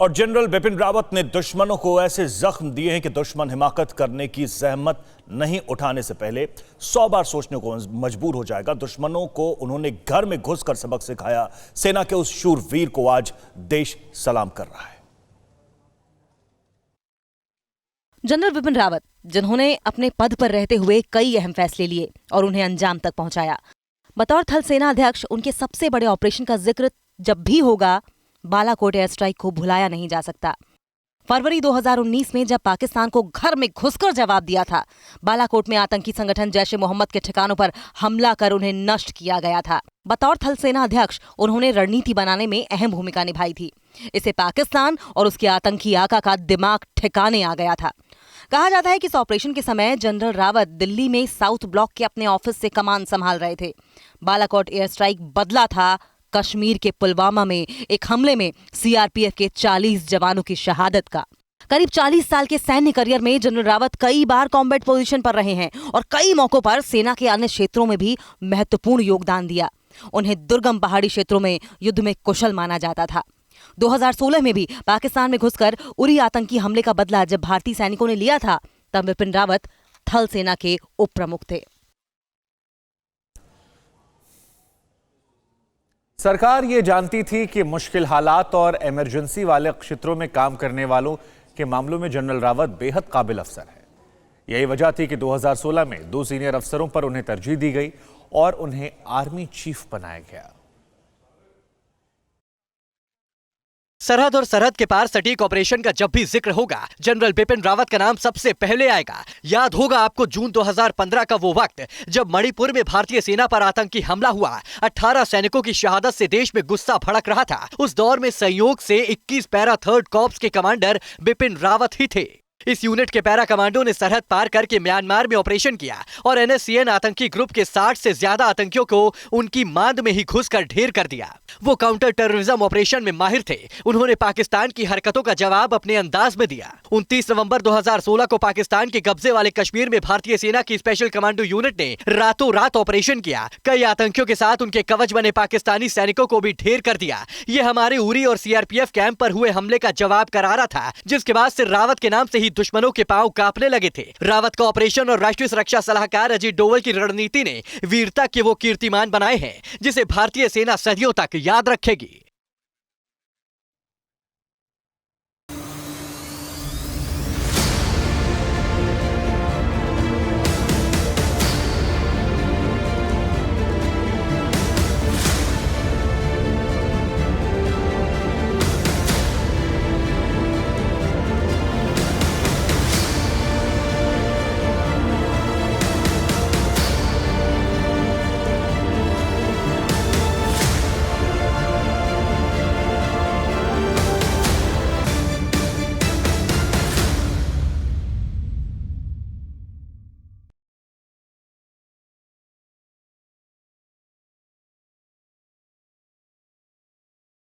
और जनरल बिपिन रावत ने दुश्मनों को ऐसे जख्म दिए हैं कि दुश्मन हिमाकत करने की जहमत नहीं उठाने से पहले 100 बार सोचने को मजबूर हो जाएगा। दुश्मनों को उन्होंने घर में घुसकर सबक सिखाया। सेना के उस शूरवीर को आज देश सलाम कर रहा है। जनरल बिपिन रावत, जिन्होंने अपने पद पर रहते हुए कई अहम फैसले लिए और उन्हें अंजाम तक पहुंचाया, बतौर थल सेना अध्यक्ष उनके सबसे बड़े ऑपरेशन का जिक्र जब भी होगा, बालाकोट एयर स्ट्राइक को भुलाया नहीं जा सकता। फरवरी 2019 में जब पाकिस्तान को घर में घुसकर जवाब दिया था, बालाकोट में आतंकी संगठन जैश-ए-मोहम्मद के ठिकानों पर हमला कर उन्हें नष्ट किया गया था। बतौर थल सेना अध्यक्ष उन्होंने रणनीति बनाने में अहम भूमिका निभाई थी। इससे पाकिस्तान और उसके आतंकी आका का दिमाग ठिकाने आ गया था। कहा जाता है कि इस ऑपरेशन के समय जनरल रावत दिल्ली में साउथ ब्लॉक के अपने ऑफिस से कमान संभाल रहे थे। बालाकोट एयर स्ट्राइक बदला था कश्मीर के पुलवामा में एक हमले में सीआरपीएफ के 40 जवानों की शहादत का। करीब 40 साल के सैन्य करियर में जनरल रावत कई बार कॉम्बैट पोजीशन पर रहे हैं और कई मौकों पर सेना के अन्य क्षेत्रों में भी महत्वपूर्ण योगदान दिया। उन्हें दुर्गम पहाड़ी क्षेत्रों में युद्ध में कुशल माना जाता था। 2016 में भी पाकिस्तान में घुसकर उरी आतंकी हमले का बदला जब भारतीय सैनिकों ने लिया था, तब बिपिन रावत थल सेना के उप प्रमुख थे। सरकार ये जानती थी कि मुश्किल हालात और इमरजेंसी वाले क्षेत्रों में काम करने वालों के मामलों में जनरल रावत बेहद काबिल अफसर है। यही वजह थी कि 2016 में 2 सीनियर अफसरों पर उन्हें तरजीह दी गई और उन्हें आर्मी चीफ बनाया गया। सरहद और सरहद के पार सटीक ऑपरेशन का जब भी जिक्र होगा, जनरल बिपिन रावत का नाम सबसे पहले आएगा। याद होगा आपको जून 2015 का वो वक्त जब मणिपुर में भारतीय सेना पर आतंकी हमला हुआ। 18 सैनिकों की शहादत से देश में गुस्सा भड़क रहा था। उस दौर में संयोग से 21 पैरा 3rd कॉर्प्स के कमांडर बिपिन रावत ही थे। इस यूनिट के पैरा कमांडो ने सरहद पार करके म्यांमार में ऑपरेशन किया और NSCN आतंकी ग्रुप के 60 से ज्यादा आतंकियों को उनकी मांद में ही घुसकर ढेर कर दिया। वो काउंटर टेररिज्म ऑपरेशन में माहिर थे। उन्होंने पाकिस्तान की हरकतों का जवाब अपने अंदाज में दिया। 29 नवंबर 2016 को पाकिस्तान के कब्जे वाले कश्मीर में भारतीय सेना की स्पेशल कमांडो यूनिट ने रातों रात ऑपरेशन किया। कई आतंकियों के साथ उनके कवच बने पाकिस्तानी सैनिकों को भी ढेर कर दिया। ये हमारे उरी और CRPF कैंप पर हुए हमले का जवाब करारा था, जिसके बाद से रावत के नाम से ही दुश्मनों के पांव कांपने लगे थे। रावत का ऑपरेशन और राष्ट्रीय सुरक्षा सलाहकार अजीत डोवल की रणनीति ने वीरता के वो कीर्तिमान बनाए हैं जिसे भारतीय सेना सदियों तक याद रखेगी।